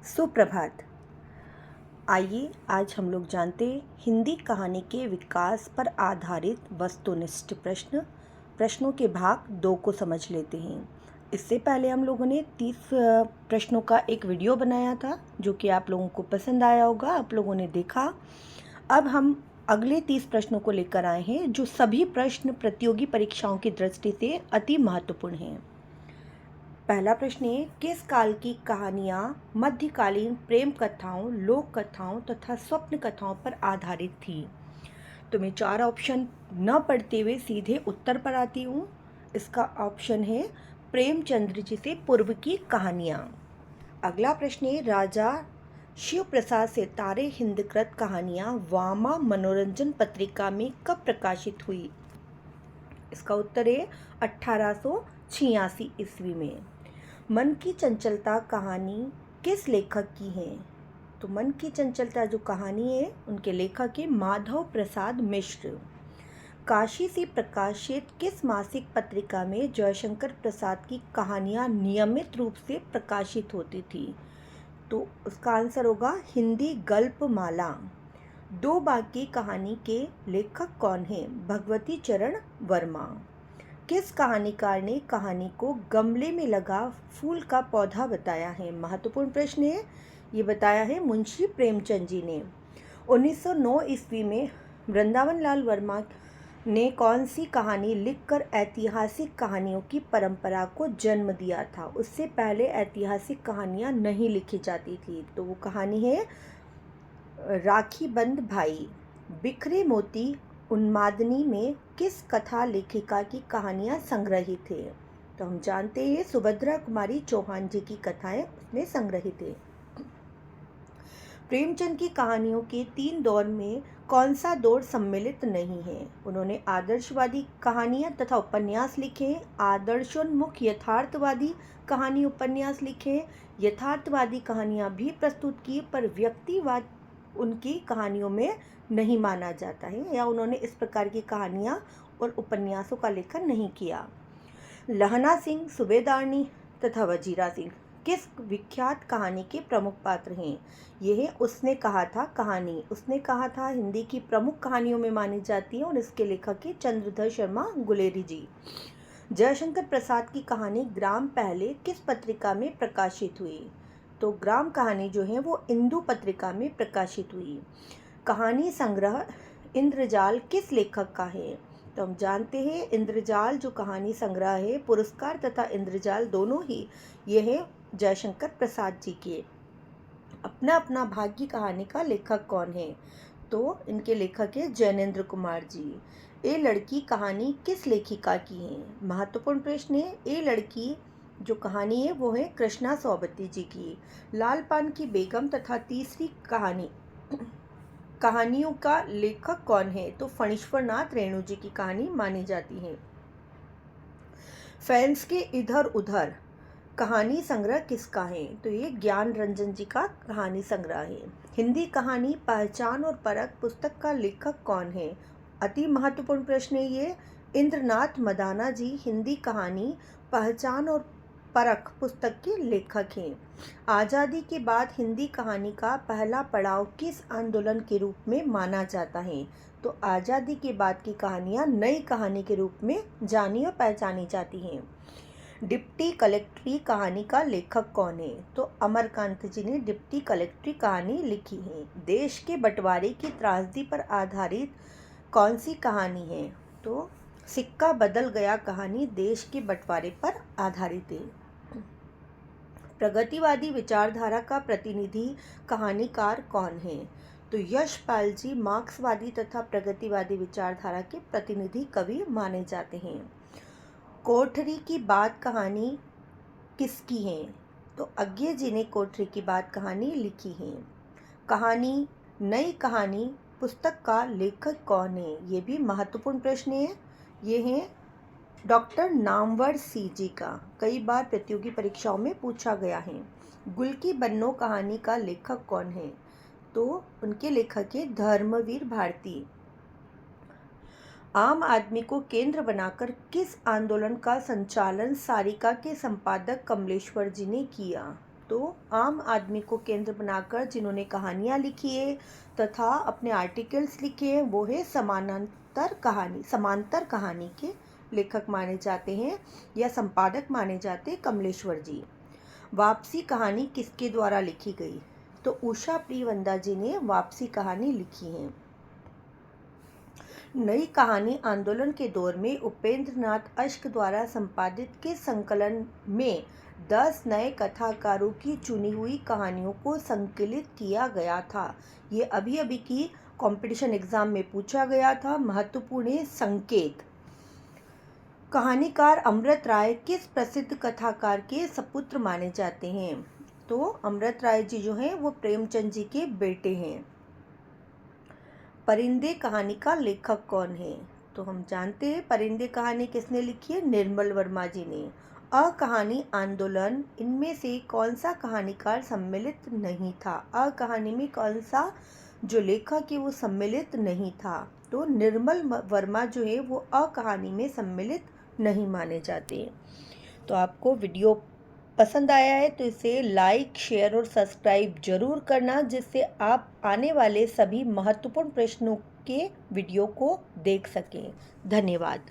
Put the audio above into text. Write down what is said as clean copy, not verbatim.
सुप्रभात। आइए आज हम लोग जानते हैं हिंदी कहानी के विकास पर आधारित वस्तुनिष्ठ प्रश्नों के भाग 2 को समझ लेते हैं। इससे पहले हम लोगों ने 30 प्रश्नों का एक वीडियो बनाया था जो कि आप लोगों को पसंद आया होगा, आप लोगों ने देखा। अब हम अगले 30 प्रश्नों को लेकर आए हैं जो सभी प्रश्न प्रतियोगी परीक्षाओं की दृष्टि से अति महत्वपूर्ण हैं। पहला प्रश्न है, किस काल की कहानियाँ मध्यकालीन प्रेम कथाओं, लोक कथाओं तथा स्वप्न कथाओं पर आधारित थी? तो मैं 4 ऑप्शन न पढ़ते हुए सीधे उत्तर पर आती हूँ। इसका ऑप्शन है प्रेमचंद्र जी से पूर्व की कहानियाँ। अगला प्रश्न है, राजा शिव प्रसाद से तारे हिंदकृत कहानियाँ वामा मनोरंजन पत्रिका में कब प्रकाशित हुई? इसका उत्तर है 1886 ईस्वी में। मन की चंचलता कहानी किस लेखक की है? तो मन की चंचलता जो कहानी है उनके लेखक है माधव प्रसाद मिश्र। काशी से प्रकाशित किस मासिक पत्रिका में जयशंकर प्रसाद की कहानियाँ नियमित रूप से प्रकाशित होती थी? तो उसका आंसर होगा हिंदी गल्पमाला। दो बाग की कहानी के लेखक कौन हैं? भगवती चरण वर्मा। किस कहानीकार ने कहानी को गमले में लगा फूल का पौधा बताया है? महत्वपूर्ण प्रश्न है। ये बताया है मुंशी प्रेमचंद जी ने। 1909 ईस्वी में वृंदावन लाल वर्मा ने कौन सी कहानी लिखकर ऐतिहासिक कहानियों की परंपरा को जन्म दिया था? उससे पहले ऐतिहासिक कहानियाँ नहीं लिखी जाती थी। तो वो कहानी है राखी बंद भाई। बिखरे मोती उन्मादनी में किस कथा लेखिका की कहानियाँ संग्रहित है? तो हम जानते हैं सुभद्रा कुमारी चौहान जी की कथाएं उसमें संग्रहित है। प्रेमचंद की कहानियों के 3 दौर में कौन सा दौर सम्मिलित नहीं है? उन्होंने आदर्शवादी कहानियाँ तथा उपन्यास लिखे, आदर्शोन्मुख यथार्थवादी कहानी उपन्यास लिखे, यथार्थवादी कहानियाँ भी प्रस्तुत की, पर व्यक्तिवाद उनकी कहानियों में नहीं माना जाता है या उन्होंने इस प्रकार की कहानियाँ और उपन्यासों का लेखन नहीं किया। लहना सिंह, सूबेदारनी तथा वजीरा सिंह किस विख्यात कहानी के प्रमुख पात्र हैं? ये है उसने कहा था कहानी। उसने कहा था हिंदी की प्रमुख कहानियों में मानी जाती है और इसके लेखक है चंद्रधर शर्मा गुलेरी जी। जयशंकर प्रसाद की कहानी ग्राम पहले किस पत्रिका में प्रकाशित हुई? तो ग्राम कहानी जो है वो इंदु पत्रिका में प्रकाशित हुई। कहानी संग्रह इंद्रजाल किस लेखक का है? तो हम जानते हैं इंद्रजाल जो कहानी संग्रह है, पुरस्कार तथा इंद्रजाल दोनों ही ये है जयशंकर प्रसाद जी के। अपना अपना भाग्य कहानी का लेखक कौन है? तो इनके लेखक है जैनेन्द्र कुमार जी। ए लड़की कहानी किस लेखिका की है? महत्वपूर्ण प्रश्न है। ए लड़की जो कहानी है वो है कृष्णा सोबती जी की। लाल पान की बेगम तथा तीसरी कहानियों का लेखक कौन है? तो फणीश्वर नाथ रेणु जी की कहानी मानी जाती है। फैंस के इधर उधर कहानी संग्रह किसका है? तो ये ज्ञान रंजन जी का कहानी संग्रह है। हिंदी कहानी पहचान और परख पुस्तक का लेखक कौन है? अति महत्वपूर्ण प्रश्न है ये। इंद्रनाथ मदाना जी हिंदी कहानी पहचान और परख पुस्तक के लेखक हैं। आज़ादी के बाद हिंदी कहानी का पहला पड़ाव किस आंदोलन के रूप में माना जाता है? तो आज़ादी के बाद की कहानियाँ नई कहानी के रूप में जानी और पहचानी जाती हैं। डिप्टी कलेक्ट्री कहानी का लेखक कौन है? तो अमरकांत जी ने डिप्टी कलेक्ट्री कहानी लिखी है। देश के बंटवारे की त्रासदी पर आधारित कौन सी कहानी है? तो सिक्का बदल गया कहानी देश के बंटवारे पर आधारित है। प्रगतिवादी विचारधारा का प्रतिनिधि कहानीकार कौन है? तो यशपाल जी मार्क्सवादी तथा प्रगतिवादी विचारधारा के प्रतिनिधि कवि माने जाते हैं। कोठरी की बात कहानी किसकी है? तो अज्ञे जी ने कोठरी की बात कहानी लिखी है। कहानी नई कहानी पुस्तक का लेखक कौन है? ये भी महत्वपूर्ण प्रश्न है। ये है डॉक्टर नामवर सी जी का। कई बार प्रतियोगी परीक्षाओं में पूछा गया है। गुल की बन्नो कहानी का लेखक कौन है? तो उनके लेखक है धर्मवीर भारती। आम आदमी को केंद्र बनाकर किस आंदोलन का संचालन सारिका के संपादक कमलेश्वर जी ने किया? तो आम आदमी को केंद्र बनाकर जिन्होंने कहानियाँ लिखी है तथा अपने आर्टिकल्स लिखे हैं वो है समांतर कहानी के लेखक माने जाते हैं या संपादक माने जाते हैं कमलेश्वर जी। वापसी कहानी किसके द्वारा लिखी गई? तो उषा प्रियवंदा जी ने वापसी कहानी लिखी है। नई कहानी आंदोलन के दौर में उपेंद्र नाथ अश्क द्वारा संपादित के संकलन में 10 नए कथाकारों की चुनी हुई कहानियों को संकलित किया गया था। ये अभी की कंपटीशन एग्जाम में पूछा गया था। महत्वपूर्ण है संकेत। कहानीकार अमृत राय किस प्रसिद्ध कथाकार के सपुत्र माने जाते हैं? तो अमृत राय जी जो हैं वो प्रेमचंद जी के बेटे हैं। परिंदे कहानी का लेखक कौन है? तो हम जानते हैं परिंदे कहानी किसने लिखी है? निर्मल वर्मा जी ने। अ कहानी आंदोलन, इनमें से कौन सा कहानीकार सम्मिलित नहीं था? अ कहानी में कौन सा जो लेखक है वो सम्मिलित नहीं था? तो निर्मल वर्मा जो है वो अ कहानी में सम्मिलित नहीं माने जाते। तो आपको वीडियो पसंद आया है तो इसे लाइक, शेयर और सब्सक्राइब जरूर करना, जिससे आप आने वाले सभी महत्वपूर्ण प्रश्नों के वीडियो को देख सकें। धन्यवाद।